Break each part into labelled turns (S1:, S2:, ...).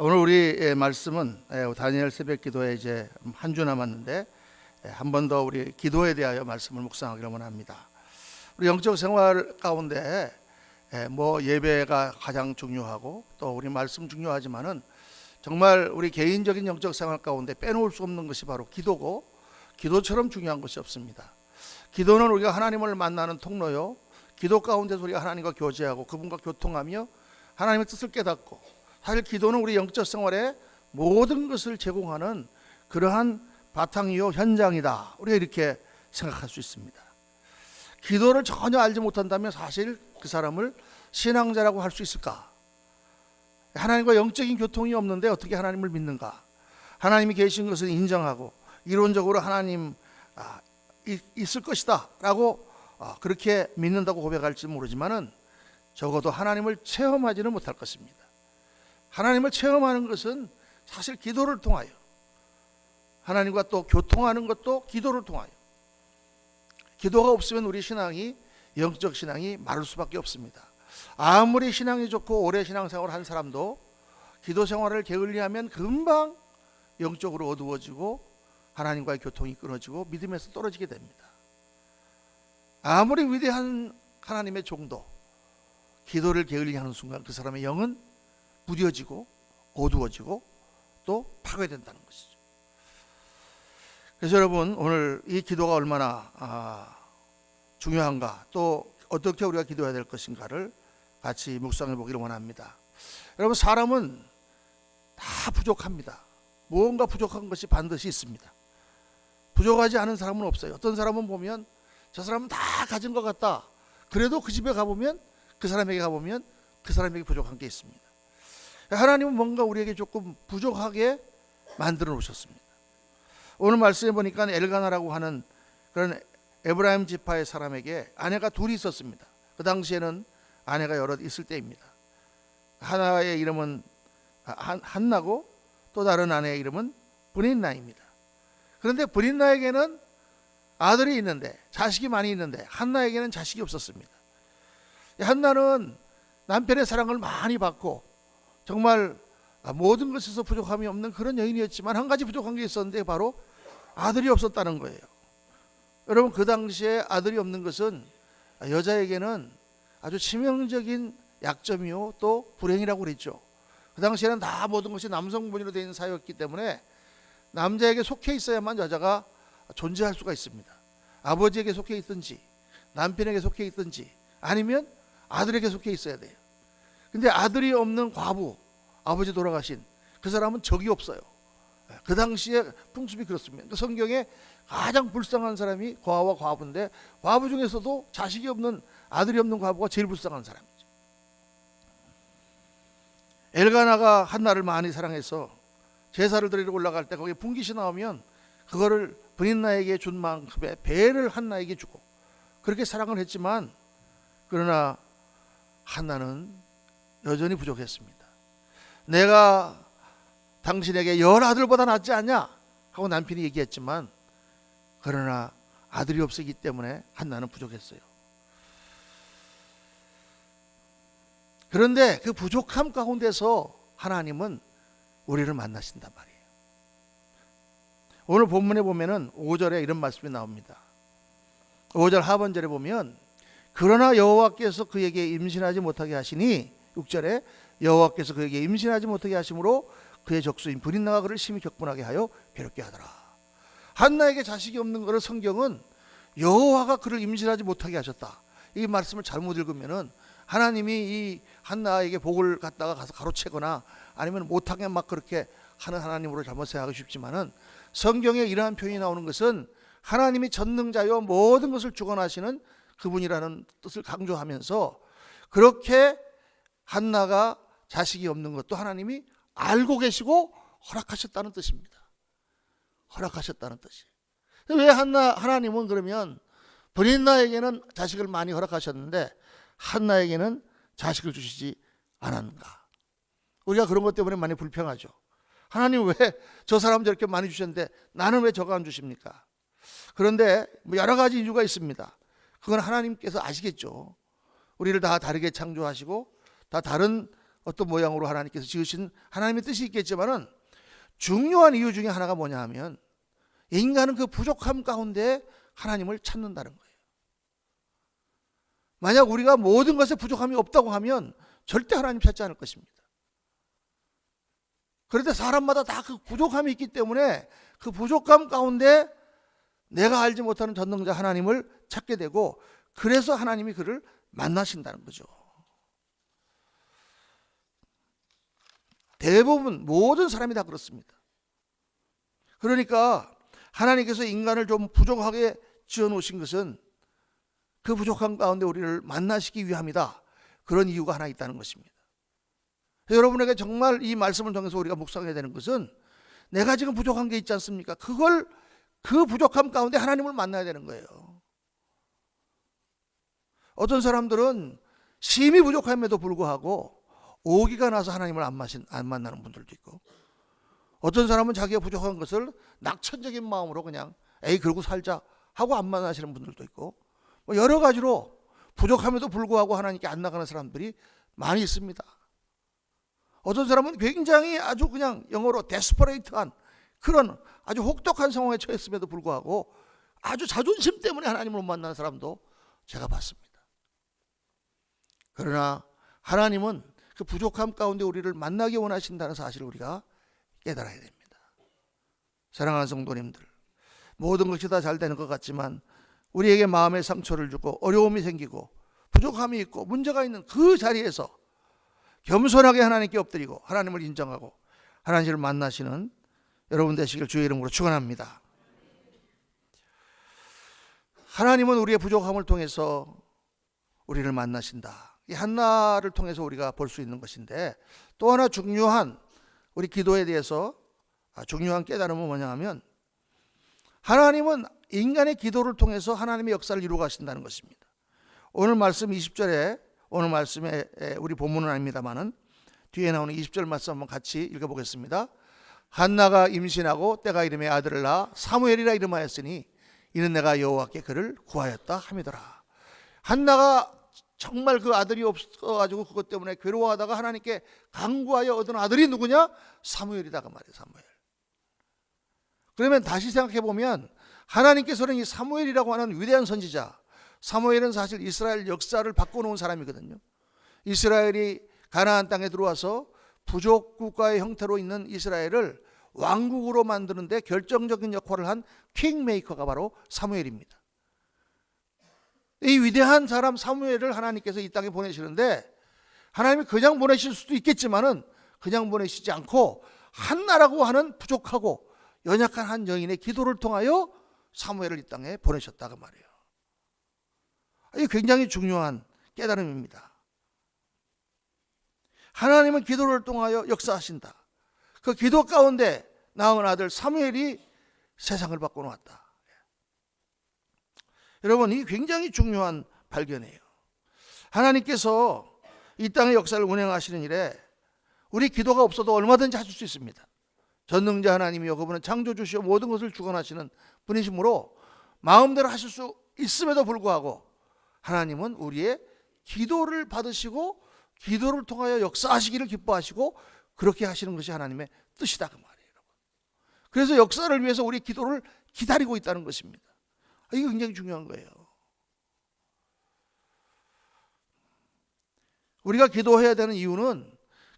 S1: 오늘 우리 말씀은 다니엘 새벽기도에 이제 한 주 남았는데 한 번 더 우리 기도에 대하여 말씀을 묵상하기를 원합니다. 우리 영적 생활 가운데 뭐 예배가 가장 중요하고 또 우리 말씀 중요하지만은 정말 우리 개인적인 영적 생활 가운데 빼놓을 수 없는 것이 바로 기도고, 기도처럼 중요한 것이 없습니다. 기도는 우리가 하나님을 만나는 통로요, 기도 가운데서 우리가 하나님과 교제하고 그분과 교통하며 하나님의 뜻을 깨닫고, 사실 기도는 우리 영적 생활에 모든 것을 제공하는 그러한 바탕이요 현장이다, 우리가 이렇게 생각할 수 있습니다. 기도를 전혀 알지 못한다면 사실 그 사람을 신앙자라고 할 수 있을까? 하나님과 영적인 교통이 없는데 어떻게 하나님을 믿는가? 하나님이 계신 것을 인정하고 이론적으로 하나님 있을 것이다 라고 그렇게 믿는다고 고백할지 모르지만은 적어도 하나님을 체험하지는 못할 것입니다. 하나님을 체험하는 것은 사실 기도를 통하여, 하나님과 또 교통하는 것도 기도를 통하여. 기도가 없으면 우리 신앙이, 영적 신앙이 마를 수밖에 없습니다. 아무리 신앙이 좋고 오래 신앙생활을 한 사람도 기도 생활을 게을리하면 금방 영적으로 어두워지고 하나님과의 교통이 끊어지고 믿음에서 떨어지게 됩니다. 아무리 위대한 하나님의 종도 기도를 게을리하는 순간 그 사람의 영은 무뎌지고 어두워지고 또 파괴된다는 것이죠. 그래서 여러분, 오늘 이 기도가 얼마나 중요한가, 또 어떻게 우리가 기도해야 될 것인가를 같이 묵상해 보기를 원합니다. 여러분, 사람은 다 부족합니다. 무언가 부족한 것이 반드시 있습니다. 부족하지 않은 사람은 없어요. 어떤 사람은 보면 저 사람은 다 가진 것 같다. 그래도 그 집에 가보면, 그 사람에게 가보면 그 사람에게 부족한 게 있습니다. 하나님은 뭔가 우리에게 조금 부족하게 만들어 놓으셨습니다. 오늘 말씀해 보니까 엘가나라고 하는 그런 에브라임 지파의 사람에게 아내가 둘이 있었습니다. 그 당시에는 아내가 여럿 있을 때입니다. 하나의 이름은 한나고 또 다른 아내의 이름은 브닌나입니다. 그런데 브닌나에게는 아들이 있는데, 자식이 많이 있는데 한나에게는 자식이 없었습니다. 한나는 남편의 사랑을 많이 받고 정말 모든 것에서 부족함이 없는 그런 여인이었지만 한 가지 부족한 게 있었는데 바로 아들이 없었다는 거예요. 여러분, 그 당시에 아들이 없는 것은 여자에게는 아주 치명적인 약점이요 또 불행이라고 그랬죠. 그 당시에는 다 모든 것이 남성분으로 되어 있는 사회였기 때문에 남자에게 속해 있어야만 여자가 존재할 수가 있습니다. 아버지에게 속해 있든지 남편에게 속해 있든지 아니면 아들에게 속해 있어야 돼요. 근데 아들이 없는 과부, 아버지 돌아가신 그 사람은 적이 없어요. 그 당시에 풍습이 그렇습니다. 성경에 가장 불쌍한 사람이 고아와 과부인데, 과부 중에서도 자식이 없는, 아들이 없는 과부가 제일 불쌍한 사람이죠. 엘가나가 한나를 많이 사랑해서 제사를 드리러 올라갈 때 거기 분깃이 나오면 그거를 브닌나에게 준 만큼의 배를 한나에게 주고 그렇게 사랑을 했지만, 그러나 한나는 여전히 부족했습니다. 내가 당신에게 10아들보다 낫지 않냐 하고 남편이 얘기했지만, 그러나 아들이 없었기 때문에 한나는 부족했어요. 그런데 그 부족함 가운데서 하나님은 우리를 만나신단 말이에요. 오늘 본문에 보면은 5절에 이런 말씀이 나옵니다. 5절 하반절에 보면, 그러나 여호와께서 그에게 임신하지 못하게 하시니, 6절에 여호와께서 그에게 임신하지 못하게 하심으로 그의 적수인 브린나가 그를 심히 격분하게 하여 괴롭게 하더라. 한나에게 자식이 없는 것을 성경은 여호와가 그를 임신하지 못하게 하셨다, 이 말씀을 잘못 읽으면은 하나님이 이 한나에게 복을 갖다가 가서 가로채거나 아니면 못하게 막 그렇게 하는 하나님으로 잘못 생각하기 쉽지만은, 성경에 이러한 표현이 나오는 것은 하나님이 전능자요 모든 것을 주관하시는 그분이라는 뜻을 강조하면서, 그렇게 한나가 자식이 없는 것도 하나님이 알고 계시고 허락하셨다는 뜻입니다. 허락하셨다는 뜻이에요. 왜 하나님은 그러면 브린나에게는 자식을 많이 허락하셨는데 한나에게는 자식을 주시지 않았는가? 우리가 그런 것 때문에 많이 불평하죠. 하나님 왜 저 사람 저렇게 많이 주셨는데 나는 왜 저거 안 주십니까? 그런데 여러 가지 이유가 있습니다. 그건 하나님께서 아시겠죠. 우리를 다 다르게 창조하시고 다 다른 어떤 모양으로 하나님께서 지으신 하나님의 뜻이 있겠지만은 중요한 이유 중에 하나가 뭐냐 하면 인간은 그 부족함 가운데 하나님을 찾는다는 거예요. 만약 우리가 모든 것에 부족함이 없다고 하면 절대 하나님 찾지 않을 것입니다. 그런데 사람마다 다 그 부족함이 있기 때문에 그 부족함 가운데 내가 알지 못하는 전능자 하나님을 찾게 되고, 그래서 하나님이 그를 만나신다는 거죠. 대부분 모든 사람이 다 그렇습니다. 그러니까 하나님께서 인간을 좀 부족하게 지어놓으신 것은 그 부족함 가운데 우리를 만나시기 위함이다. 그런 이유가 하나 있다는 것입니다. 여러분에게 정말 이 말씀을 통해서 우리가 묵상해야 되는 것은, 내가 지금 부족한 게 있지 않습니까? 그 부족함 가운데 하나님을 만나야 되는 거예요. 어떤 사람들은 심히 부족함에도 불구하고 오기가 나서 하나님을 안 만나는 분들도 있고, 어떤 사람은 자기가 부족한 것을 낙천적인 마음으로 그냥 그러고 살자 하고 안 만나시는 분들도 있고, 여러 가지로 부족함에도 불구하고 하나님께 안 나가는 사람들이 많이 있습니다. 어떤 사람은 굉장히 아주 그냥 영어로 데스퍼레이트한 그런 아주 혹독한 상황에 처했음에도 불구하고 아주 자존심 때문에 하나님을 못 만나는 사람도 제가 봤습니다. 그러나 하나님은 그 부족함 가운데 우리를 만나기 원하신다는 사실을 우리가 깨달아야 됩니다. 사랑하는 성도님들, 모든 것이 다 잘 되는 것 같지만 우리에게 마음의 상처를 주고 어려움이 생기고 부족함이 있고 문제가 있는 그 자리에서 겸손하게 하나님께 엎드리고 하나님을 인정하고 하나님을 만나시는 여러분 되시길 주의 이름으로 축원합니다. 하나님은 우리의 부족함을 통해서 우리를 만나신다. 이 한나를 통해서 우리가 볼 수 있는 것인데, 또 하나 중요한 우리 기도에 대해서 중요한 깨달음은 뭐냐 하면, 하나님은 인간의 기도를 통해서 하나님의 역사를 이루어 가신다는 것입니다. 오늘 말씀 20절에, 오늘 말씀에 우리 본문은 아닙니다만은 뒤에 나오는 20절 말씀 한번 같이 읽어보겠습니다. 한나가 임신하고 때가 이름에 아들을 낳아 사무엘이라 이름하였으니 이는 내가 여호와께 그를 구하였다 함이더라. 한나가 정말 그 아들이 없어가지고 그것 때문에 괴로워하다가 하나님께 간구하여 얻은 아들이 누구냐? 사무엘이다 그 말이에요. 사무엘. 그러면 다시 생각해 보면 하나님께서는 이 사무엘이라고 하는 위대한 선지자, 사무엘은 사실 이스라엘 역사를 바꿔놓은 사람이거든요. 이스라엘이 가나안 땅에 들어와서 부족 국가의 형태로 있는 이스라엘을 왕국으로 만드는데 결정적인 역할을 한 킹메이커가 바로 사무엘입니다. 이 위대한 사람 사무엘을 하나님께서 이 땅에 보내시는데, 하나님이 그냥 보내실 수도 있겠지만은 그냥 보내시지 않고 한나라고 하는 부족하고 연약한 한 여인의 기도를 통하여 사무엘을 이 땅에 보내셨다고 말이에요. 이게 굉장히 중요한 깨달음입니다. 하나님은 기도를 통하여 역사하신다. 그 기도 가운데 낳은 아들 사무엘이 세상을 바꿔놓았다. 여러분, 이 굉장히 중요한 발견이에요. 하나님께서 이 땅의 역사를 운행하시는 일에 우리 기도가 없어도 얼마든지 하실 수 있습니다. 전능자 하나님이요, 그분은 창조주시오 모든 것을 주관하시는 분이시므로 마음대로 하실 수 있음에도 불구하고 하나님은 우리의 기도를 받으시고 기도를 통하여 역사하시기를 기뻐하시고 그렇게 하시는 것이 하나님의 뜻이다 그 말이에요. 그래서 역사를 위해서 우리 기도를 기다리고 있다는 것입니다. 이게 굉장히 중요한 거예요. 우리가 기도해야 되는 이유는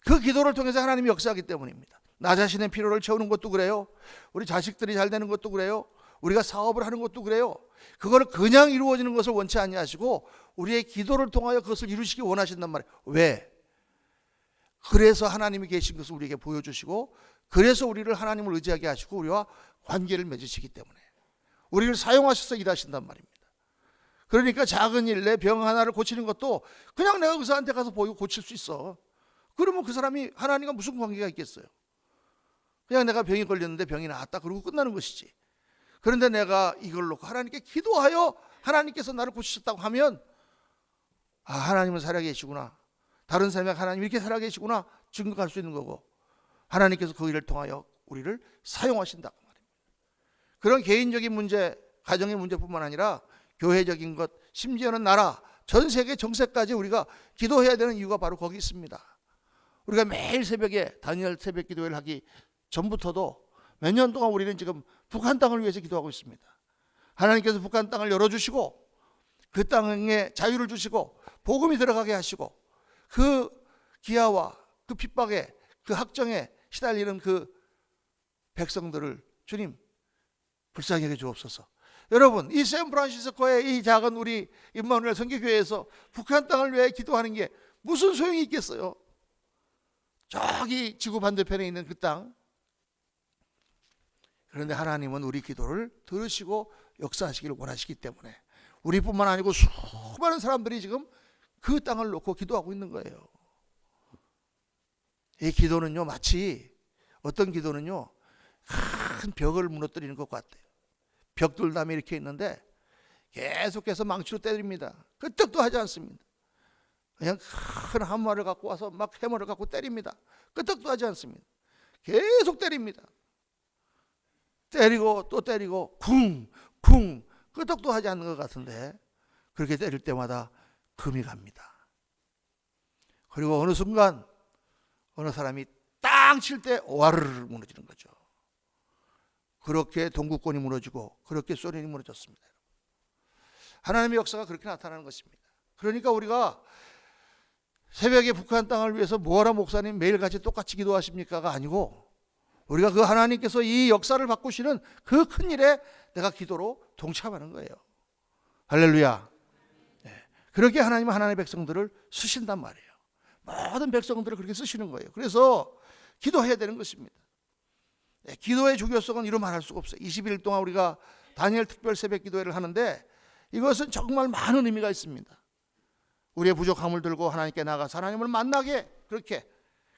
S1: 그 기도를 통해서 하나님이 역사하기 때문입니다. 나 자신의 필요를 채우는 것도 그래요. 우리 자식들이 잘 되는 것도 그래요. 우리가 사업을 하는 것도 그래요. 그거를 그냥 이루어지는 것을 원치 아니하시고 우리의 기도를 통하여 그것을 이루시기 원하신단 말이에요. 왜? 그래서 하나님이 계신 것을 우리에게 보여주시고, 그래서 우리를 하나님을 의지하게 하시고 우리와 관계를 맺으시기 때문에 우리를 사용하셔서 일하신단 말입니다. 그러니까 작은 일, 내 병 하나를 고치는 것도 그냥 내가 의사한테 가서 보이고 고칠 수 있어. 그러면 그 사람이 하나님과 무슨 관계가 있겠어요? 그냥 내가 병이 걸렸는데 병이 나았다 그러고 끝나는 것이지. 그런데 내가 이걸 놓고 하나님께 기도하여 하나님께서 나를 고치셨다고 하면, 아, 하나님은 살아계시구나, 다른 사람이 하나님 이렇게 살아계시구나 증거할 수 있는 거고, 하나님께서 그 일을 통하여 우리를 사용하신다 그 말입니다. 그런 개인적인 문제, 가정의 문제뿐만 아니라 교회적인 것, 심지어는 나라, 전 세계 정세까지 우리가 기도해야 되는 이유가 바로 거기 있습니다. 우리가 매일 새벽에 다니엘 새벽 기도회를 하기 전부터도 몇 년 동안 우리는 지금 북한 땅을 위해서 기도하고 있습니다. 하나님께서 북한 땅을 열어주시고 그 땅에 자유를 주시고 복음이 들어가게 하시고 그 기아와 그 핍박에 그 학정에 시달리는 그 백성들을 주님 불쌍히 여겨 주옵소서. 여러분, 이 샌프란시스코의 이 작은 우리 임마누엘 선교교회에서 북한 땅을 위해 기도하는 게 무슨 소용이 있겠어요? 저기 지구 반대편에 있는 그 땅. 그런데 하나님은 우리 기도를 들으시고 역사하시기를 원하시기 때문에 우리뿐만 아니고 수많은 사람들이 지금 그 땅을 놓고 기도하고 있는 거예요. 이 기도는요, 마치 어떤 기도는요, 큰 벽을 무너뜨리는 것 같아요. 벽돌담이 이렇게 있는데 계속해서 망치로 때립니다. 끄떡도 하지 않습니다. 그냥 큰 한마를 갖고 와서 막 해머를 갖고 때립니다. 끄떡도 하지 않습니다. 계속 때립니다. 때리고 또 때리고 쿵쿵 끄떡도 하지 않는 것 같은데 그렇게 때릴 때마다 금이 갑니다. 그리고 어느 순간 어느 사람이 땅 칠 때 와르르 무너지는 거죠. 그렇게 동구권이 무너지고 그렇게 소련이 무너졌습니다. 하나님의 역사가 그렇게 나타나는 것입니다. 그러니까 우리가 새벽에 북한 땅을 위해서 뭐하라 목사님 매일같이 똑같이 기도하십니까가 아니고 우리가 그 하나님께서 이 역사를 바꾸시는 그 큰 일에 내가 기도로 동참하는 거예요. 할렐루야. 네. 그렇게 하나님은 하나님의 백성들을 쓰신단 말이에요. 모든 백성들을 그렇게 쓰시는 거예요. 그래서 기도해야 되는 것입니다. 네, 기도의 중요성은 이루 말할 수가 없어요. 21일 동안 우리가 다니엘 특별 새벽 기도회를 하는데 이것은 정말 많은 의미가 있습니다. 우리의 부족함을 들고 하나님께 나가서 하나님을 만나게 그렇게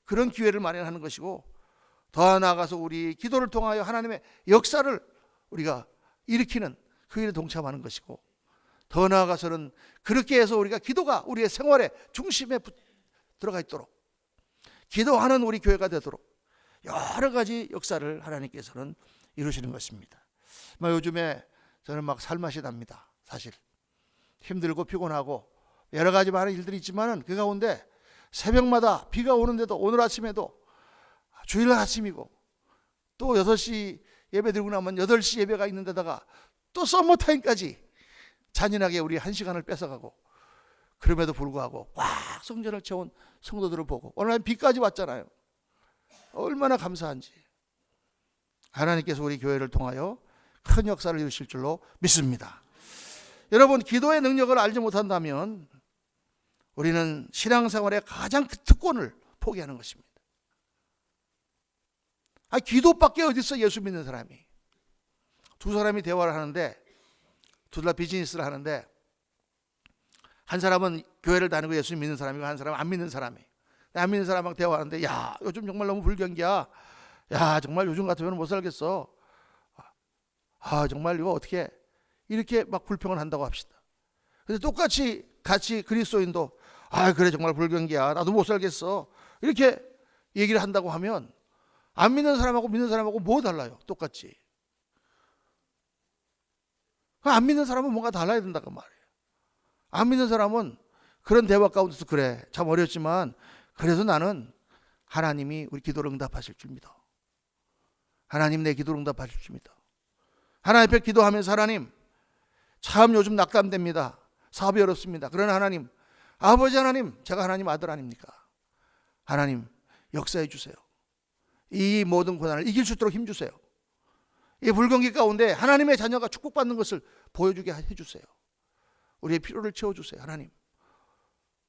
S1: 그런 기회를 마련하는 것이고 더 나아가서 우리 기도를 통하여 하나님의 역사를 우리가 일으키는 그 일에 동참하는 것이고 더 나아가서는 그렇게 해서 우리가 기도가 우리의 생활의 중심에 들어가 있도록 기도하는 우리 교회가 되도록 여러 가지 역사를 하나님께서는 이루시는 것입니다. 요즘에 저는 막 살맛이 납니다. 사실 힘들고 피곤하고 여러 가지 많은 일들이 있지만 그 가운데 새벽마다 비가 오는데도 오늘 아침에도 주일날 아침이고 또 6시 예배 드리고 나면 8시 예배가 있는 데다가 또 썸머타임까지 잔인하게 우리 1시간을 뺏어가고 그럼에도 불구하고 꽉 성전을 채운 성도들을 보고 오늘 비까지 왔잖아요. 얼마나 감사한지. 하나님께서 우리 교회를 통하여 큰 역사를 이루실 줄로 믿습니다. 여러분, 기도의 능력을 알지 못한다면 우리는 신앙생활의 가장 큰 특권을 포기하는 것입니다. 기도밖에 어디 있어 예수 믿는 사람이. 두 사람이 대화를 하는데 둘 다 비즈니스를 하는데 한 사람은 교회를 다니고 예수 믿는 사람이고 한 사람은 안 믿는 사람이. 안 믿는 사람하고 대화하는데 야 요즘 정말 너무 불경기야. 야 정말 요즘 같으면 못 살겠어. 정말 이거 어떻게 이렇게 막 불평을 한다고 합시다. 근데 똑같이 같이 그리스도인도 그래 정말 불경기야. 나도 못 살겠어. 이렇게 얘기를 한다고 하면 안 믿는 사람하고 믿는 사람하고 뭐 달라요? 똑같이. 안 믿는 사람은 뭔가 달라야 된다고 말이에요. 안 믿는 사람은 그런 대화 가운데서 그래 참 어렵지만 그래서 나는 하나님이 우리 기도를 응답하실 줄 믿어. 하나님 내 기도를 응답하실 줄 믿어. 하나님 앞에 기도하면서 하나님 참 요즘 낙담됩니다. 사업이 어렵습니다. 그러나 하나님 아버지 하나님 제가 하나님 아들 아닙니까? 하나님 역사해 주세요. 이 모든 고난을 이길 수 있도록 힘주세요. 이 불경기 가운데 하나님의 자녀가 축복받는 것을 보여주게 해주세요. 우리의 필요를 채워주세요. 하나님.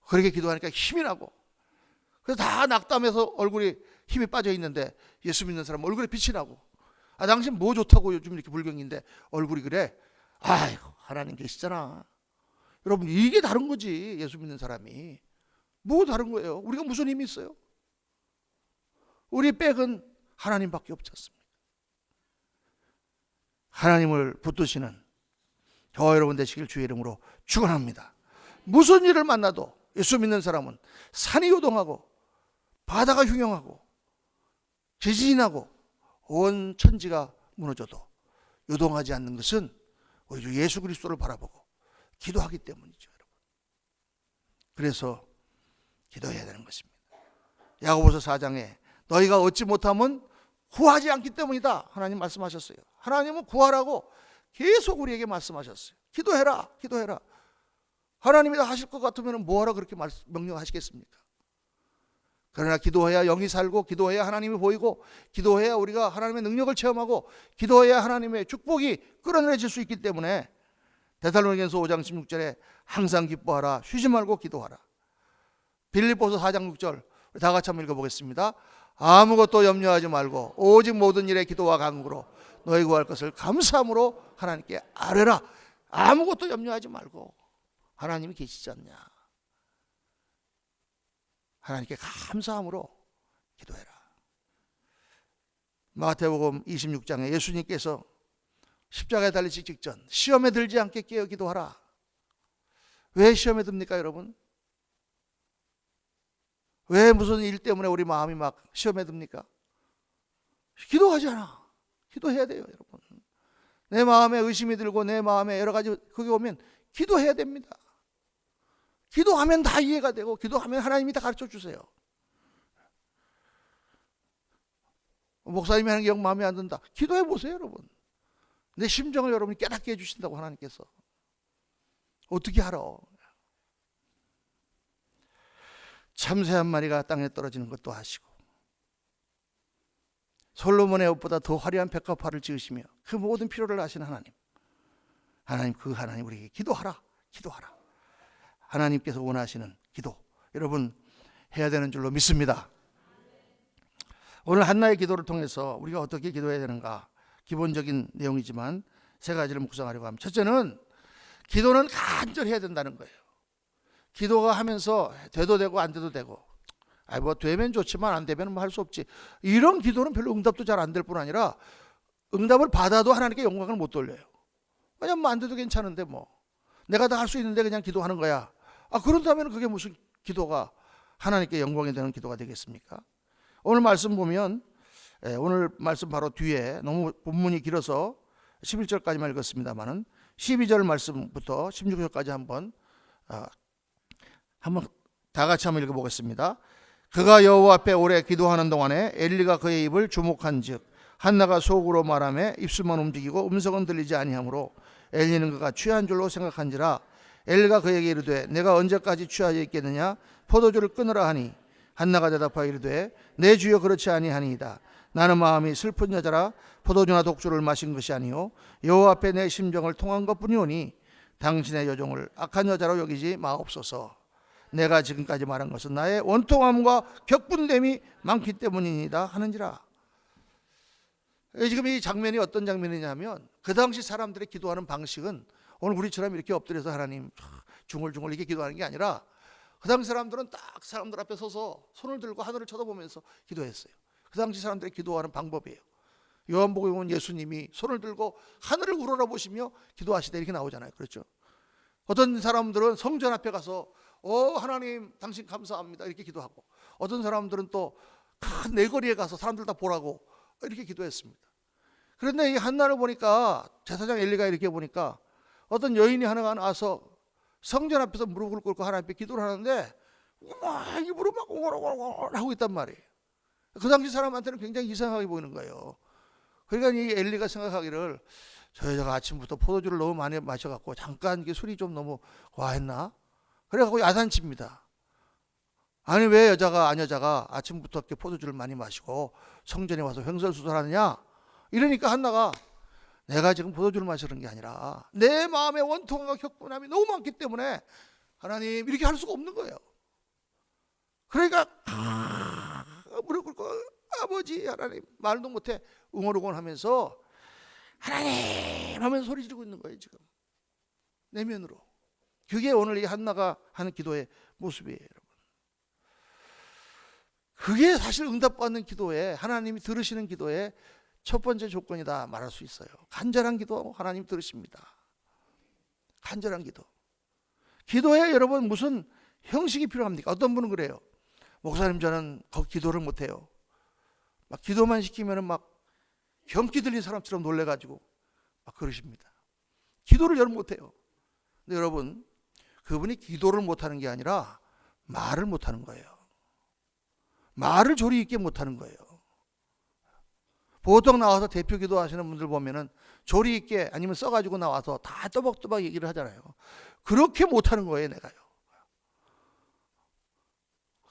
S1: 그렇게 기도하니까 힘이 나고 그래서 다 낙담해서 얼굴이 힘이 빠져 있는데 예수 믿는 사람 얼굴에 빛이 나고 당신 뭐 좋다고 요즘 이렇게 불경인데 얼굴이 그래? 아이고 하나님 계시잖아. 여러분 이게 다른 거지. 예수 믿는 사람이 뭐 다른 거예요? 우리가 무슨 힘이 있어요? 우리 백은 하나님밖에 없지 않습니까? 하나님을 붙드시는 저와 여러분 되시길 주의 이름으로 축원합니다. 무슨 일을 만나도 예수 믿는 사람은 산이 요동하고 바다가 흉용하고 지진이 나고 온 천지가 무너져도 요동하지 않는 것은 우리 주 예수 그리스도를 바라보고 기도하기 때문이죠. 여러분. 그래서 기도해야 되는 것입니다. 야고보서 4장에 너희가 얻지 못하면 구하지 않기 때문이다 하나님 말씀하셨어요. 하나님은 구하라고 계속 우리에게 말씀하셨어요. 기도해라, 기도해라. 하나님이 다 하실 것 같으면 뭐하라 그렇게 명령하시겠습니까? 그러나 기도해야 영이 살고, 기도해야 하나님이 보이고, 기도해야 우리가 하나님의 능력을 체험하고, 기도해야 하나님의 축복이 끌어내려질 수 있기 때문에 데살로니가서 5장 16절에 항상 기뻐하라, 쉬지 말고 기도하라. 빌립보서 4장 6절 다 같이 한번 읽어보겠습니다. 아무것도 염려하지 말고 오직 모든 일에 기도와 간구로 너희 구할 것을 감사함으로 하나님께 아뢰라. 아무것도 염려하지 말고 하나님이 계시지 않냐. 하나님께 감사함으로 기도해라. 마태복음 26장에 예수님께서 십자가에 달리시기 직전 시험에 들지 않게 깨어 기도하라. 왜 시험에 듭니까, 여러분? 왜 무슨 일 때문에 우리 마음이 막 시험에 듭니까? 기도하지 않아. 기도해야 돼요, 여러분. 내 마음에 의심이 들고 내 마음에 여러 가지 그게 오면 기도해야 됩니다. 기도하면 다 이해가 되고, 기도하면 하나님이 다 가르쳐 주세요. 목사님이 하는 게 영 마음에 안 든다. 기도해 보세요, 여러분. 내 심정을 여러분이 깨닫게 해주신다고 하나님께서. 어떻게 알아? 참새 한 마리가 땅에 떨어지는 것도 아시고, 솔로몬의 옷보다 더 화려한 백합화를 지으시며 그 모든 필요를 아시는 하나님. 하나님, 그 하나님 우리에게 기도하라, 기도하라. 하나님께서 원하시는 기도, 여러분 해야 되는 줄로 믿습니다. 오늘 한나의 기도를 통해서 우리가 어떻게 기도해야 되는가, 기본적인 내용이지만 세 가지를 묵상하려고 합니다. 첫째는 기도는 간절히 해야 된다는 거예요. 기도가 하면서 돼도 되고 안 돼도 되고, 뭐 되면 좋지만 안 되면 뭐 할 수 없지, 이런 기도는 별로 응답도 잘 안 될 뿐 아니라 응답을 받아도 하나님께 영광을 못 돌려요. 왜냐면 안 돼도 괜찮은데 뭐 내가 다 할 수 있는데 그냥 기도하는 거야. 그런다면 그게 무슨 기도가 하나님께 영광이 되는 기도가 되겠습니까? 오늘 말씀 보면, 오늘 말씀 바로 뒤에 너무 본문이 길어서 11절까지만 읽었습니다만은 12절 말씀부터 16절까지 한번 다 같이 한번 읽어보겠습니다. 그가 여호와 앞에 오래 기도하는 동안에 엘리가 그의 입을 주목한즉 한나가 속으로 말하며 입술만 움직이고 음성은 들리지 아니하므로 엘리는 그가 취한 줄로 생각한지라. 엘리가 그에게 이르되 내가 언제까지 취하여 있겠느냐, 포도주를 끊으라 하니 한나가 대답하여 이르되 내 주여 그렇지 아니하니이다. 나는 마음이 슬픈 여자라 포도주나 독주를 마신 것이 아니요 여호와 앞에 내 심정을 통한 것뿐이오니 당신의 여종을 악한 여자로 여기지 마옵소서. 내가 지금까지 말한 것은 나의 원통함과 격분됨이 많기 때문이니다 하는지라. 지금 이 장면이 어떤 장면이냐면, 그 당시 사람들의 기도하는 방식은 오늘 우리처럼 이렇게 엎드려서 하나님 중얼중얼 이렇게 기도하는 게 아니라, 그 당시 사람들은 딱 사람들 앞에 서서 손을 들고 하늘을 쳐다보면서 기도했어요. 그 당시 사람들의 기도하는 방법이에요. 요한복음은 예수님이 손을 들고 하늘을 우러러 보시며 기도하시다 이렇게 나오잖아요. 그렇죠? 어떤 사람들은 성전 앞에 가서 하나님 당신 감사합니다 이렇게 기도하고, 어떤 사람들은 또 큰 내거리에 가서 사람들 다 보라고 이렇게 기도했습니다. 그런데 이 한나를 보니까, 제사장 엘리가 이렇게 보니까 어떤 여인이 하나가 나와서 성전 앞에서 무릎을 꿇고 하나님 앞에 기도를 하는데 입으로 막 옹얼옹얼 하고 있단 말이에요. 그 당시 사람한테는 굉장히 이상하게 보이는 거예요. 그러니까 이 엘리가 생각하기를 저 여자가 아침부터 포도주를 너무 많이 마셔갖고 잠깐 이게 술이 좀 너무 과했나? 그래갖고 야단칩니다. 아니 왜 안 여자가 아침부터 이렇게 포도주를 많이 마시고 성전에 와서 횡설수설하느냐? 이러니까 한나가 내가 지금 포도주를 마시는 게 아니라 내 마음의 원통함과 격분함이 너무 많기 때문에 하나님 이렇게 할 수가 없는 거예요. 그러니까 무릎 꿇고 아버지 하나님, 말도 못해 웅얼웅얼 하면서 하나님 하면서 소리 지르고 있는 거예요. 지금 내면으로. 그게 오늘 이 한나가 하는 기도의 모습이에요, 여러분. 그게 사실 응답받는 기도에, 하나님이 들으시는 기도의 첫 번째 조건이다 말할 수 있어요. 간절한 기도 하나님 들으십니다. 간절한 기도. 기도에 여러분 무슨 형식이 필요합니까? 어떤 분은 그래요. 목사님 저는 기도를 못해요. 막 기도만 시키면 막 경기 들린 사람처럼 놀래가지고 막 그러십니다. 기도를 여러분 못해요. 근데 여러분, 그분이 기도를 못하는 게 아니라 말을 못하는 거예요. 말을 조리 있게 못하는 거예요. 보통 나와서 대표 기도하시는 분들 보면은 조리 있게 아니면 써가지고 나와서 다 또박또박 얘기를 하잖아요. 그렇게 못하는 거예요, 내가요.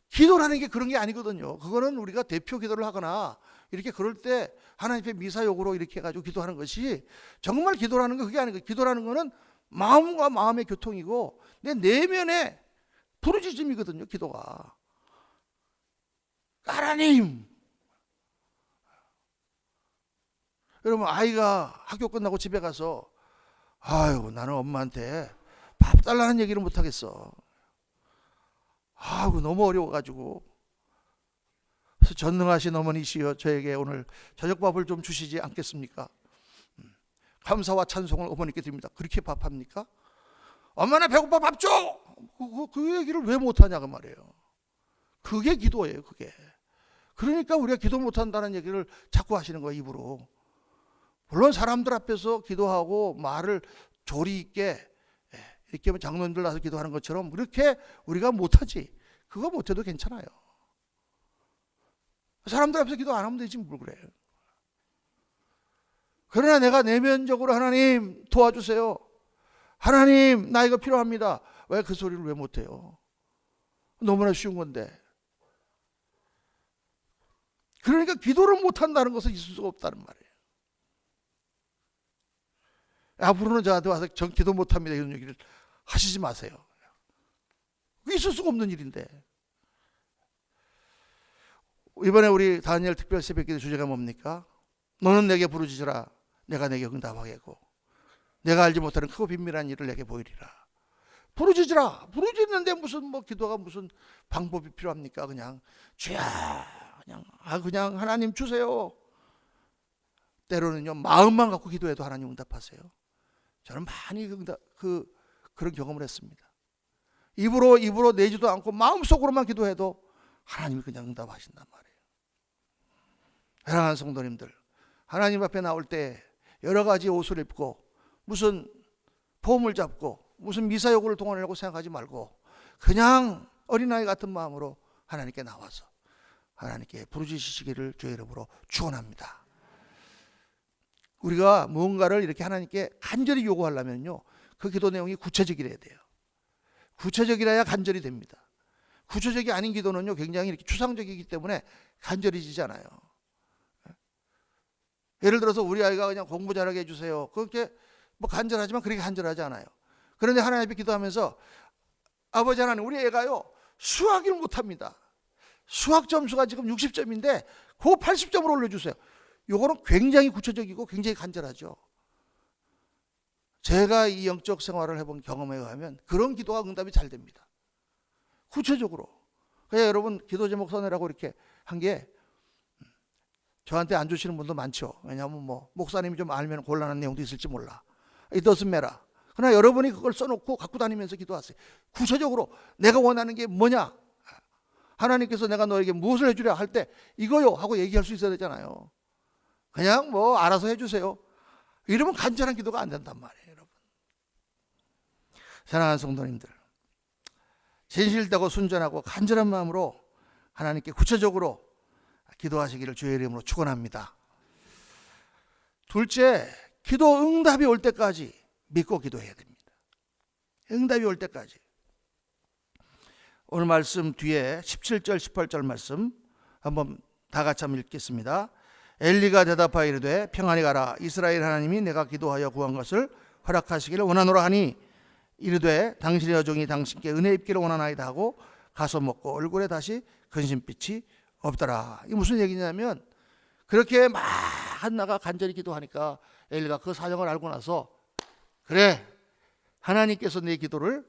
S1: 기도라는 게 그런 게 아니거든요. 그거는 우리가 대표 기도를 하거나 이렇게 그럴 때 하나님 앞에 미사역으로 이렇게 해가지고 기도하는 것이 정말 기도라는 거 그게 아니고, 기도라는 거는 마음과 마음의 교통이고 내 내면의 부르짖음이거든요. 기도가. 하나님, 여러분 아이가 학교 끝나고 집에 가서 아유 나는 엄마한테 밥 달라는 얘기를 못 하겠어. 아이고 너무 어려워가지고. 그래서 전능하신 어머니시여 저에게 오늘 저녁밥을 좀 주시지 않겠습니까? 감사와 찬송을 어머니께 드립니다. 그렇게 밥합니까? 엄마 나 배고파 밥 줘! 그 얘기를 왜 못하냐 그 말이에요. 그게 기도예요. 그게. 그러니까 우리가 기도 못한다는 얘기를 자꾸 하시는 거예요, 입으로. 물론 사람들 앞에서 기도하고 말을 조리 있게 이렇게 장로님들 나서 기도하는 것처럼 그렇게 우리가 못하지. 그거 못해도 괜찮아요. 사람들 앞에서 기도 안 하면 되지 뭘 그래. 그러나 내가 내면적으로 하나님 도와주세요. 하나님 나 이거 필요합니다. 왜 그 소리를 왜 못해요? 너무나 쉬운 건데. 그러니까 기도를 못한다는 것은 있을 수가 없다는 말이에요. 앞으로는 저한테 와서 전 기도 못합니다 이런 얘기를 하시지 마세요. 있을 수가 없는 일인데. 이번에 우리 다니엘 특별 새벽기도 주제가 뭡니까? 너는 내게 부르짖으라 내가 내게 응답하겠고 내가 알지 못하는 크고 비밀한 일을 내게 보이리라. 부르짖으라. 부르짖는데 무슨 뭐 기도가 무슨 방법이 필요합니까? 그냥 주야 그냥 하나님 주세요. 때로는요 마음만 갖고 기도해도 하나님 응답하세요. 저는 많이 그런 경험을 했습니다. 입으로 내지도 않고 마음속으로만 기도해도 하나님이 그냥 응답하신단 말이에요. 사랑하는 성도님들, 하나님 앞에 나올 때 여러 가지 옷을 입고 무슨 폼을 잡고 무슨 미사여구를 동원하려고 생각하지 말고 그냥 어린아이 같은 마음으로 하나님께 나와서 하나님께 부르짖으시기를 주의 이름으로 축원합니다. 우리가 무언가를 이렇게 하나님께 간절히 요구하려면요 그 기도 내용이 구체적이라야 돼요. 구체적이라야 간절히 됩니다. 구체적이 아닌 기도는요 굉장히 이렇게 추상적이기 때문에 간절해지잖아요. 예를 들어서 우리 아이가 그냥 공부 잘하게 해주세요. 그렇게 뭐 간절하지만 그렇게 간절하지 않아요. 그런데 하나님 앞에 기도하면서 아버지 하나님 우리 애가요 수학을 못합니다. 수학 점수가 지금 60점인데 그 80점으로 올려주세요. 요거는 굉장히 구체적이고 굉장히 간절하죠. 제가 이 영적 생활을 해본 경험에 의하면 그런 기도가 응답이 잘 됩니다. 구체적으로. 그래서 여러분 기도 제목 써내라고 이렇게 한 게 저한테 안 주시는 분도 많죠. 왜냐하면 뭐 목사님이 좀 알면 곤란한 내용도 있을지 몰라. It doesn't matter. 그러나 여러분이 그걸 써놓고 갖고 다니면서 기도하세요. 구체적으로 내가 원하는 게 뭐냐? 하나님께서 내가 너에게 무엇을 해주려 할 때 이거요 하고 얘기할 수 있어야 되잖아요. 그냥 뭐 알아서 해주세요. 이러면 간절한 기도가 안 된단 말이에요, 여러분. 사랑하는 성도님들, 진실되고 순전하고 간절한 마음으로 하나님께 구체적으로 기도하시기를 주의 이름으로 축원합니다. 둘째, 기도 응답이 올 때까지 믿고 기도해야 됩니다. 응답이 올 때까지. 오늘 말씀 뒤에 17절 18절 말씀 한번 다 같이 한번 읽겠습니다. 엘리가 대답하여 이르되 평안히 가라. 이스라엘 하나님이 내가 기도하여 구한 것을 허락하시기를 원하노라 하니 이르되 당신의 여종이 당신께 은혜 입기를 원하나이다 하고 가서 먹고 얼굴에 다시 근심빛이 없더라. 이게 무슨 얘기냐면 그렇게 막 한나가 간절히 기도하니까 엘리가 그 사정을 알고 나서 그래 하나님께서 내 기도를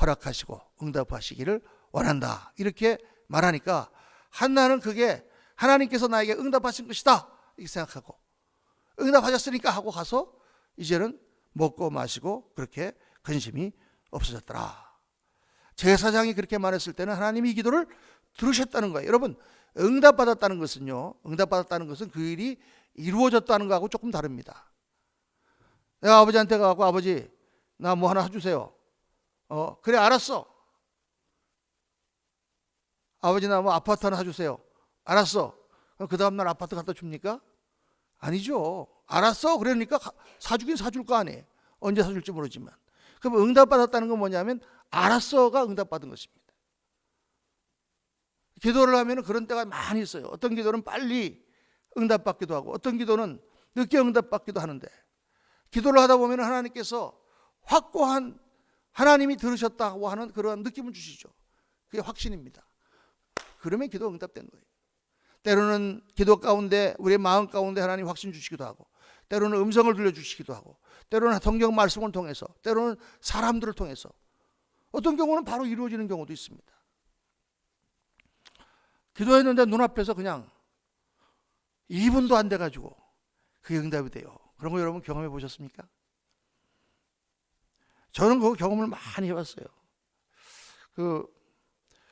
S1: 허락하시고 응답하시기를 원한다 이렇게 말하니까 한나는 그게 하나님께서 나에게 응답하신 것이다 이렇게 생각하고 응답하셨으니까 하고 가서 이제는 먹고 마시고 그렇게 근심이 없어졌더라. 제사장이 그렇게 말했을 때는 하나님이 이 기도를 들으셨다는 거예요. 여러분 응답받았다는 것은요, 응답받았다는 것은 그 일이 이루어졌다는 거하고 조금 다릅니다. 내가 아버지한테 가고 아버지 나 뭐 하나 해주세요. 그래 알았어. 아버지 나 뭐 아파트 하나 사주세요. 알았어. 그럼 그 다음날 아파트 갖다 줍니까? 아니죠. 알았어. 그러니까 사주긴 사줄 거 아니에요. 언제 사줄지 모르지만. 그럼 응답받았다는 건 뭐냐면 알았어가 응답받은 것입니다. 기도를 하면 그런 때가 많이 있어요. 어떤 기도는 빨리 응답받기도 하고 어떤 기도는 늦게 응답받기도 하는데, 기도를 하다 보면 하나님께서 확고한, 하나님이 들으셨다고 하는 그러한 느낌을 주시죠. 그게 확신입니다. 그러면 기도 응답된 거예요. 때로는 기도 가운데, 우리의 마음 가운데 하나님 확신 주시기도 하고, 때로는 음성을 들려주시기도 하고, 때로는 성경 말씀을 통해서, 때로는 사람들을 통해서, 어떤 경우는 바로 이루어지는 경우도 있습니다. 기도했는데 눈앞에서 그냥 2분도 안 돼가지고 그게 응답이 돼요. 그런 거 여러분 경험해 보셨습니까? 저는 그 경험을 많이 해봤어요.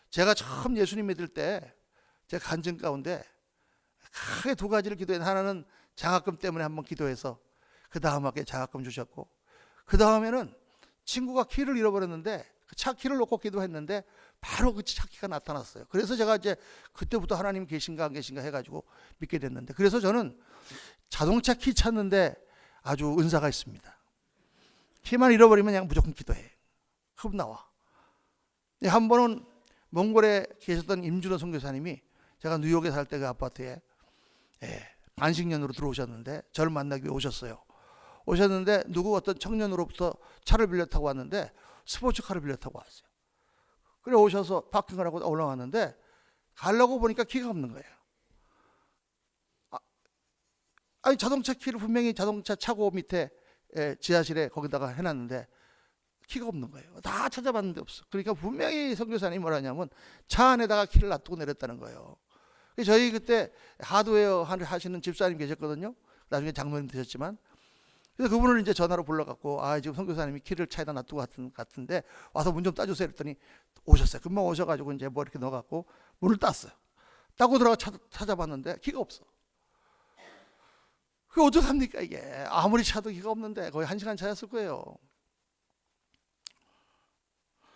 S1: 제가 처음 예수님 믿을 때 제 간증 가운데 크게 두 가지를 기도했는데, 하나는 장학금 때문에 한번 기도해서 그 다음에 장학금 주셨고, 그 다음에는 친구가 키를 잃어버렸는데 그 차 키를 놓고 기도했는데 바로 그 차 키가 나타났어요. 그래서 제가 이제 그때부터 하나님 계신가 안 계신가 해가지고 믿게 됐는데, 그래서 저는 자동차 키 찾는데 아주 은사가 있습니다. 키만 잃어버리면 그냥 무조건 기도해. 흡 나와. 한 번은 몽골에 계셨던 임준호 선교사님이, 제가 뉴욕에 살 때 그 아파트에 반식년으로 들어오셨는데 저를 만나기 위해 오셨어요. 오셨는데 어떤 청년으로부터 차를 빌려 타고 왔는데 스포츠카를 빌려 타고 왔어요. 그래 오셔서 파킹을 하고 올라왔는데 가려고 보니까 키가 없는 거예요. 아니 자동차 키를 분명히 자동차 차고 밑에 지하실에 거기다가 해놨는데 키가 없는 거예요. 다 찾아봤는데 없어. 그러니까 분명히 선교사님이 뭐라냐면 차 안에다가 키를 놔두고 내렸다는 거예요. 저희 그때 하드웨어 하시는 집사님 계셨거든요. 나중에 장로님 되셨지만, 그래서 그분을 이제 전화로 불러갖고, 지금 선교사님이 키를 차에다 놔두고 같은데 와서 문 좀 따주세요 했더니 오셨어요. 금방 오셔가지고 이제 뭐 이렇게 넣어갖고 문을 땄어요. 따고 들어가 찾아봤는데 키가 없어. 그게 어떡합니까 이게. 아무리 차도 키가 없는데 거의 1시간 차였을 거예요.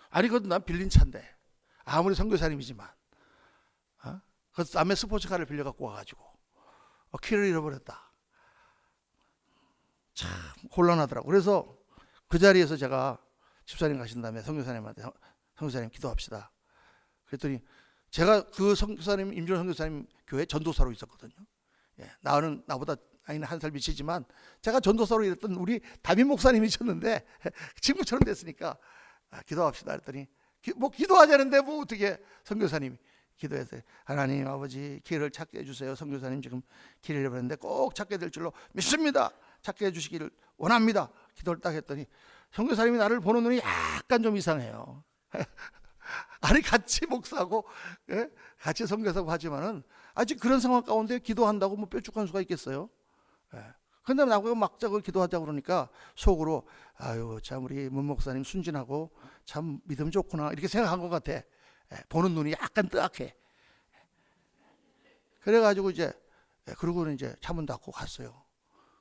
S1: 아니 그것도 난 빌린 차인데, 아무리 선교사님이지만 그 남의 스포츠카를 빌려갖고 와가지고 키를 잃어버렸다. 참 곤란하더라고. 그래서 그 자리에서 제가 집사님 가신 다음에 선교사님한테 선교사님 기도합시다. 그랬더니 제가 그 선교사님, 임준호 선교사님 교회 전도사로 있었거든요. 나보다 한 살 미치지만 제가 전도사로 일했던 우리 담임 목사님이셨는데 친구처럼 됐으니까 기도합시다 했더니 뭐 기도하자는데 뭐 어떻게 선교사님이 기도했어요. 하나님 아버지 길을 찾게 해주세요. 선교사님 지금 길을 잃어버렸는데 꼭 찾게 될 줄로 믿습니다. 찾게 해주시기를 원합니다. 기도를 딱 했더니 선교사님이 나를 보는 눈이 약간 좀 이상해요. 아니 같이 목사하고 같이 선교사고 하지만은 아직 그런 상황 가운데 기도한다고 뭐 뾰족한 수가 있겠어요? 근데 나보고 막 저걸 기도하자고 그러니까 속으로 아유 참 우리 문 목사님 순진하고 참 믿음 좋구나 이렇게 생각한 것 같아. 보는 눈이 약간 뜨악해. 그래가지고 이제 그러고는 이제 차문 닫고 갔어요.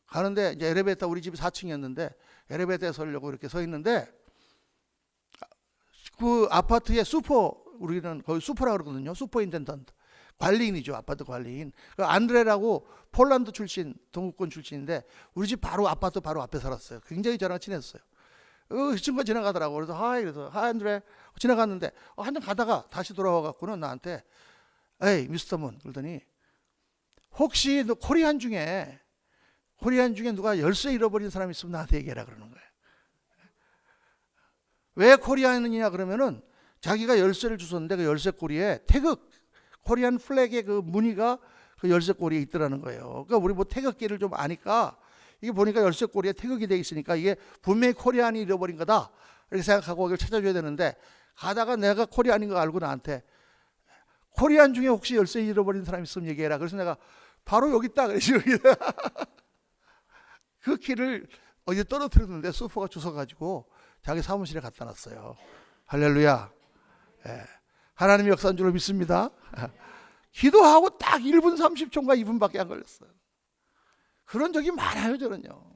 S1: 가는데 이제 엘리베이터, 우리 집이 4층이었는데 엘리베이터에 서려고 이렇게 서 있는데 그 아파트에 우리는 거기 슈퍼라고 그러거든요. 슈퍼인텐던트. 관리인이죠. 아파트 관리인. 그 안드레라고 폴란드 출신, 동구권 출신인데 우리 집 아파트 바로 앞에 살았어요. 굉장히 저랑 친했어요. 그 친구가 지나가더라고. 그래서 하이 안드레 지나갔는데 한참 가다가 다시 돌아와 갖고는 나한테 에이 미스터 문 그러더니 혹시 너 코리안 중에 누가 열쇠 잃어버린 사람 있으면 나한테 얘기해라 그러는 거예요. 왜 코리안이냐 그러면은 자기가 열쇠를 주웠는데 그 열쇠 고리에 태극 코리안 플래그의 그 무늬가 그 열쇠 고리에 있더라는 거예요. 그러니까 우리 뭐 태극기를 좀 아니까 이게 보니까 열쇠 고리에 태극이 돼 있으니까 이게 분명히 코리안이 잃어버린 거다 이렇게 생각하고 이걸 찾아줘야 되는데, 가다가 내가 코리안인 거 알고 나한테 코리안 중에 혹시 열쇠 잃어버린 사람 있으면 얘기해라. 그래서 내가 바로 여기 있다 그랬지. 그 키를 어디 떨어뜨렸는데 수포가 주워가지고 자기 사무실에 갖다 놨어요. 할렐루야. 하나님의 역사인 줄로 믿습니다. 기도하고 딱 1분 30초인가 2분밖에 안 걸렸어요. 그런 적이 많아요. 저는요.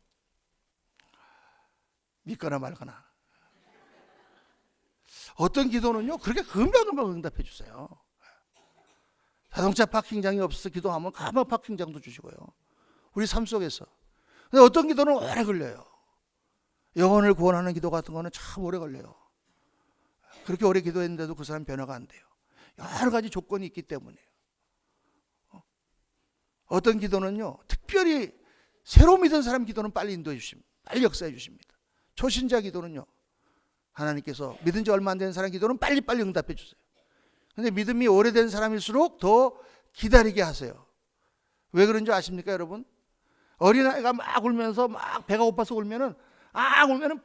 S1: 믿거나 말거나. 어떤 기도는요 그렇게 금방금방 응답해 주세요. 자동차 파킹장이 없어서 기도하면 가만 파킹장도 주시고요. 우리 삶 속에서. 근데 어떤 기도는 오래 걸려요. 영혼을 구원하는 기도 같은 거는 참 오래 걸려요. 그렇게 오래 기도했는데도 그 사람 변화가 안 돼요. 여러 가지 조건이 있기 때문에요. 어떤 기도는요, 특별히 새로 믿은 사람 기도는 빨리 인도해 주십니다. 빨리 역사해 주십니다. 초신자 기도는요, 하나님께서 믿은 지 얼마 안 된 사람 기도는 빨리빨리 응답해 주세요. 근데 믿음이 오래된 사람일수록 더 기다리게 하세요. 왜 그런지 아십니까, 여러분? 어린아이가 막 울면서 막 배가 고파서 울면은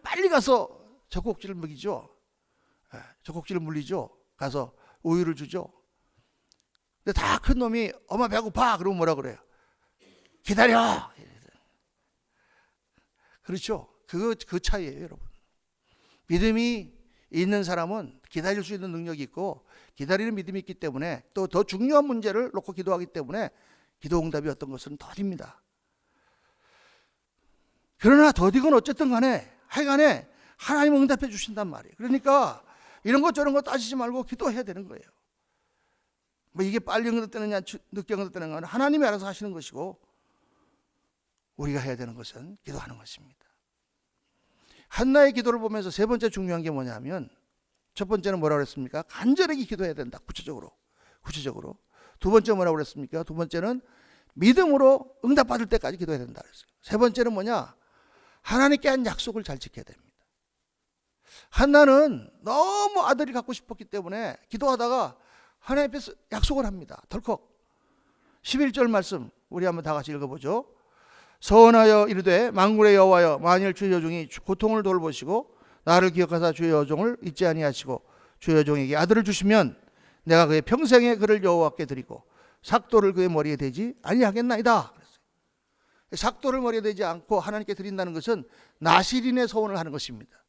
S1: 빨리 가서 젖꼭지를 먹이죠. 젖꼭지를 물리죠. 가서 우유를 주죠. 근데 다 큰 놈이 엄마 배고파 그러면 뭐라 그래요? 기다려. 그렇죠. 그 차이예요, 여러분. 믿음이 있는 사람은 기다릴 수 있는 능력이 있고 기다리는 믿음이 있기 때문에 또 더 중요한 문제를 놓고 기도하기 때문에 기도 응답이 어떤 것은 더딥니다. 그러나 더디건 어쨌든 간에 하여간에 하나님은 응답해 주신단 말이에요. 그러니까 이런 것 저런 거 따지지 말고 기도해야 되는 거예요. 뭐 이게 빨리 응답되느냐 늦게 응답되느냐는 하나님이 알아서 하시는 것이고 우리가 해야 되는 것은 기도하는 것입니다. 한나의 기도를 보면서 세 번째 중요한 게 뭐냐면 첫 번째는 뭐라고 그랬습니까? 간절하게 기도해야 된다. 구체적으로. 두 번째 뭐라고 그랬습니까? 두 번째는 믿음으로 응답받을 때까지 기도해야 된다 그랬어요. 세 번째는 뭐냐? 하나님께 한 약속을 잘 지켜야 됩니다. 한나는 너무 아들이 갖고 싶었기 때문에 기도하다가 하나님 앞에서 약속을 합니다. 덜컥 11절 말씀 우리 한번 다 같이 읽어보죠. 서원하여 이르되 만군의 여호와여 만일 주의 여종이 고통을 돌보시고 나를 기억하사 주의 여종을 잊지 아니하시고 주의 여종에게 아들을 주시면 내가 그의 평생에 그를 여호와께 드리고 삭도를 그의 머리에 대지 아니하겠나이다. 삭도를 머리에 대지 않고 하나님께 드린다는 것은 나실인의 서원을 하는 것입니다.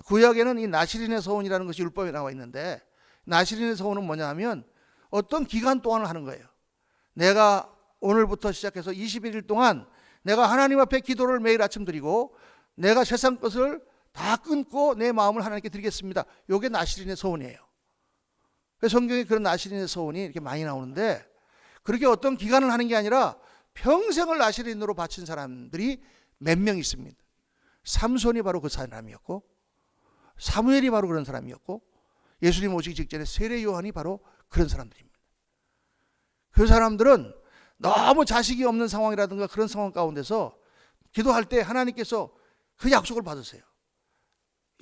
S1: 구약에는 이 나실인의 서원이라는 것이 율법에 나와 있는데 나실인의 서원은 뭐냐 하면 어떤 기간 동안을 하는 거예요. 내가 오늘부터 시작해서 21일 동안 내가 하나님 앞에 기도를 매일 아침 드리고 내가 세상 것을 다 끊고 내 마음을 하나님께 드리겠습니다. 이게 나실인의 서원이에요. 성경에 그런 나실인의 서원이 이렇게 많이 나오는데 그렇게 어떤 기간을 하는 게 아니라 평생을 나실인으로 바친 사람들이 몇 명 있습니다. 삼손이 바로 그 사람이었고 사무엘이 바로 그런 사람이었고 예수님 오시기 직전에 세례 요한이 바로 그런 사람들입니다. 그 사람들은 너무 자식이 없는 상황이라든가 그런 상황 가운데서 기도할 때 하나님께서 그 약속을 받으세요.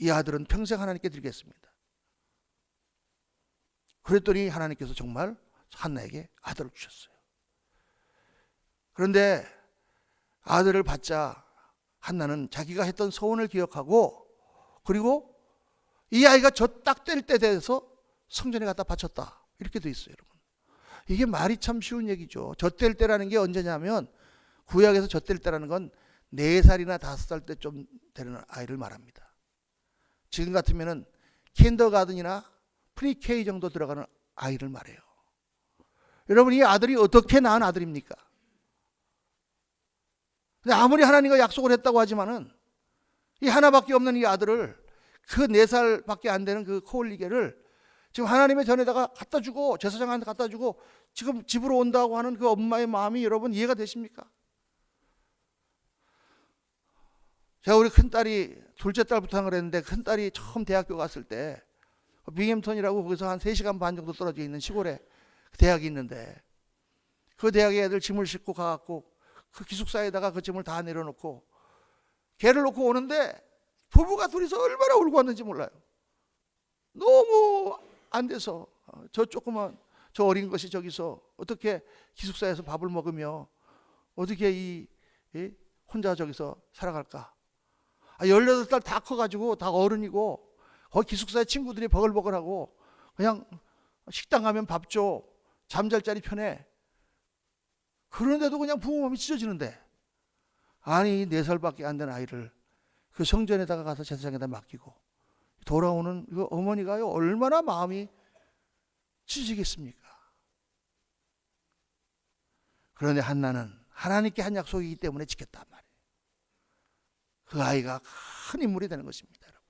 S1: 이 아들은 평생 하나님께 드리겠습니다. 그랬더니 하나님께서 정말 한나에게 아들을 주셨어요. 그런데 아들을 받자 한나는 자기가 했던 소원을 기억하고 그리고 이 아이가 딱 뗄 때 돼서 성전에 갖다 바쳤다. 이렇게 돼 있어요, 여러분. 이게 말이 참 쉬운 얘기죠. 젖될 때라는 게 언제냐면 구약에서 젖될 때라는 건 4살이나 5살 때좀 되는 아이를 말합니다. 지금 같으면은 킨더가든이나 프리K 정도 들어가는 아이를 말해요. 여러분 이 아들이 어떻게 낳은 아들입니까? 근데 아무리 하나님과 약속을 했다고 하지만은 이 하나밖에 없는 이 아들을 그 4살밖에 안 되는 그 코올리게를 지금 하나님의 전에다가 갖다 주고 제사장한테 갖다 주고 지금 집으로 온다고 하는 그 엄마의 마음이 여러분 이해가 되십니까? 제가 우리 큰딸이 둘째 딸부터 그랬는데 큰딸이 처음 대학교 갔을 때 빙햄턴이라고 거기서 한 3시간 반 정도 떨어져 있는 시골에 대학이 있는데 그 대학에 애들 짐을 싣고 가갖고 그 기숙사에다가 그 짐을 다 내려놓고 걔를 놓고 오는데 부부가 둘이서 얼마나 울고 왔는지 몰라요. 너무 안 돼서 저 조그만 저 어린 것이 저기서 어떻게 기숙사에서 밥을 먹으며 어떻게 혼자 저기서 살아갈까. 18살 다 커가지고 다 어른이고 거기 기숙사에 친구들이 버글버글하고 그냥 식당 가면 밥 줘. 잠잘 자리 편해. 그런데도 그냥 부모 마음이 찢어지는데 아니 4살밖에 안 된 아이를 그 성전에다가 가서 제사장에다 맡기고 돌아오는 그 어머니가요 얼마나 마음이 찢어지겠습니까? 그런데 한나는 하나님께 한 약속이기 때문에 지켰단 말이에요. 그 아이가 큰 인물이 되는 것입니다. 여러분.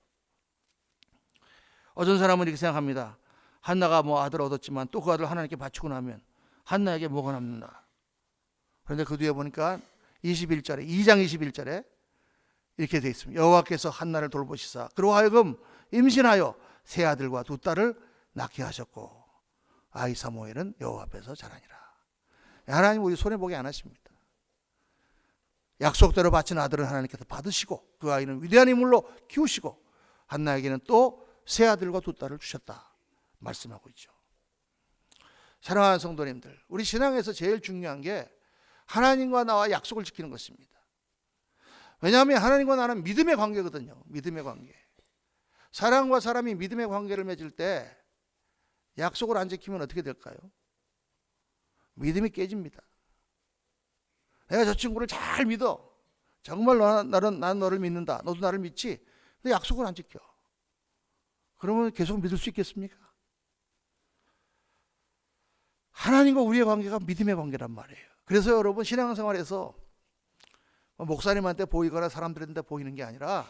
S1: 어떤 사람은 이렇게 생각합니다. 한나가 뭐 아들 얻었지만 또 그 아들 하나님께 바치고 나면 한나에게 뭐가 남는다. 그런데 그 뒤에 보니까 21절에 2장 21절에 이렇게 되어 있습니다. 여호와께서 한나를 돌보시사 그로 하여금 임신하여 세 아들과 두 딸을 낳게 하셨고 아이 사무엘은 여호와 앞에서 자라니라. 하나님 우리 손해보게 안 하십니다. 약속대로 바친 아들은 하나님께서 받으시고 그 아이는 위대한 인물로 키우시고 한나에게는 또 세 아들과 두 딸을 주셨다 말씀하고 있죠. 사랑하는 성도님들, 우리 신앙에서 제일 중요한 게 하나님과 나와 약속을 지키는 것입니다. 왜냐하면 하나님과 나는 믿음의 관계거든요. 믿음의 관계. 사람과 사람이 믿음의 관계를 맺을 때 약속을 안 지키면 어떻게 될까요? 믿음이 깨집니다. 내가 저 친구를 잘 믿어. 정말 난 너를 믿는다. 너도 나를 믿지? 근데 약속을 안 지켜. 그러면 계속 믿을 수 있겠습니까? 하나님과 우리의 관계가 믿음의 관계란 말이에요. 그래서 여러분 신앙생활에서 목사님한테 보이거나 사람들한테 보이는 게 아니라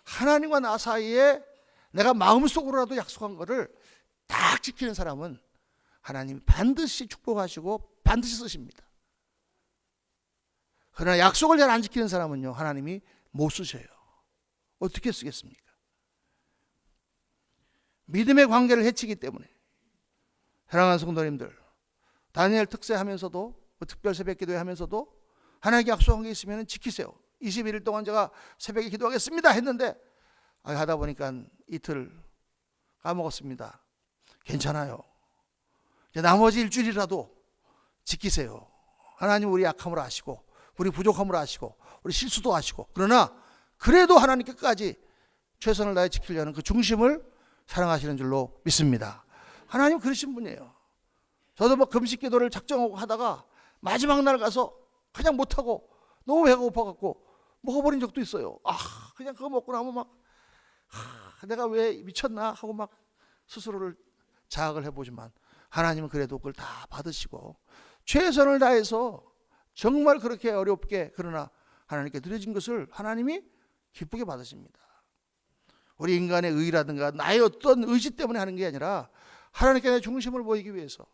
S1: 하나님과 나 사이에 내가 마음속으로라도 약속한 거를 딱 지키는 사람은 하나님이 반드시 축복하시고 반드시 쓰십니다. 그러나 약속을 잘 안 지키는 사람은요, 하나님이 못 쓰셔요. 어떻게 쓰겠습니까? 믿음의 관계를 해치기 때문에. 사랑하는 성도님들, 다니엘 특세하면서도 특별 새벽 기도회 하면서도 하나님께 약속한 게 있으면 지키세요. 21일 동안 제가 새벽에 기도하겠습니다 했는데 하다 보니까 이틀 까먹었습니다. 괜찮아요. 이제 나머지 일주일이라도 지키세요. 하나님 우리 약함을 아시고 우리 부족함을 아시고 우리 실수도 아시고, 그러나 그래도 하나님 끝까지 최선을 다해 지키려는 그 중심을 사랑하시는 줄로 믿습니다. 하나님 그러신 분이에요. 저도 금식 기도를 작정하고 하다가 마지막 날 가서 그냥 못하고 너무 배가 고파갖고 먹어버린 적도 있어요. 그냥 그거 먹고 나면 막 내가 왜 미쳤나 하고 막 스스로를 자학을 해보지만 하나님은 그래도 그걸 다 받으시고 최선을 다해서 정말 그렇게 어렵게 그러나 하나님께 드려진 것을 하나님이 기쁘게 받으십니다. 우리 인간의 의라든가 나의 어떤 의지 때문에 하는 게 아니라 하나님께 내 중심을 보이기 위해서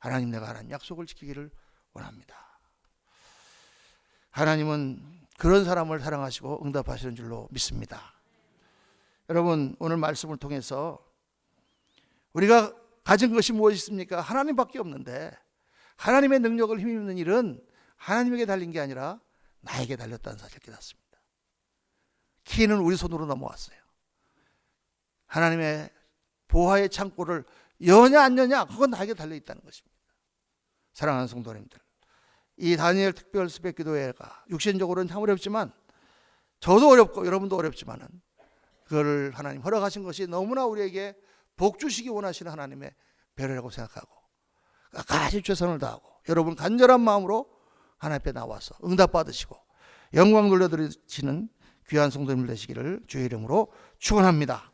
S1: 내가 하나님 약속을 지키기를 원합니다. 하나님은 그런 사람을 사랑하시고 응답하시는 줄로 믿습니다. 여러분 오늘 말씀을 통해서 우리가 가진 것이 무엇이 있습니까? 하나님밖에 없는데 하나님의 능력을 힘입는 일은 하나님에게 달린 게 아니라 나에게 달렸다는 사실을 깨닫습니다. 키는 우리 손으로 넘어왔어요. 하나님의 보화의 창고를 여냐 안 여냐 그건 나에게 달려있다는 것입니다. 사랑하는 성도님들, 이 다니엘 특별 새벽 기도회가 육신적으로는 참 어렵지만 저도 어렵고 여러분도 어렵지만은 그걸 하나님 허락하신 것이 너무나 우리에게 복 주시기 원하시는 하나님의 배려라고 생각하고 끝까지 최선을 다하고 여러분 간절한 마음으로 하나님 앞에 나와서 응답 받으시고 영광 돌려드리시는 귀한 성도님들 되시기를 주의 이름으로 축원합니다.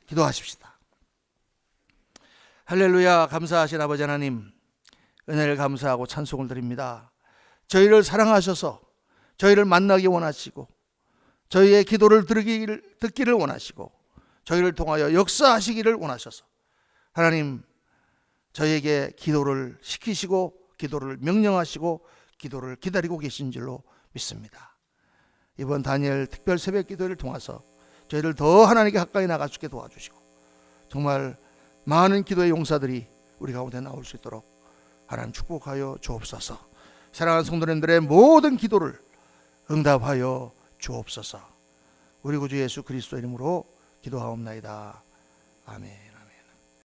S1: 기도하십시다. 할렐루야. 감사하신 아버지 하나님, 은혜를 감사하고 찬송을 드립니다. 저희를 사랑하셔서 저희를 만나기 원하시고 저희의 기도를 듣기를 원하시고 저희를 통하여 역사하시기를 원하셔서 하나님 저희에게 기도를 시키시고 기도를 명령하시고 기도를 기다리고 계신 줄로 믿습니다. 이번 다니엘 특별 새벽 기도를 통해서 저희를 더 하나님께 가까이 나갈 수 있게 도와주시고 정말 많은 기도의 용사들이 우리 가운데 나올 수 있도록 하나님 축복하여 주옵소서. 사랑하는 성도님들의 모든 기도를 응답하여 주옵소서. 우리 구주 예수 그리스도 이름으로 기도하옵나이다. 아멘.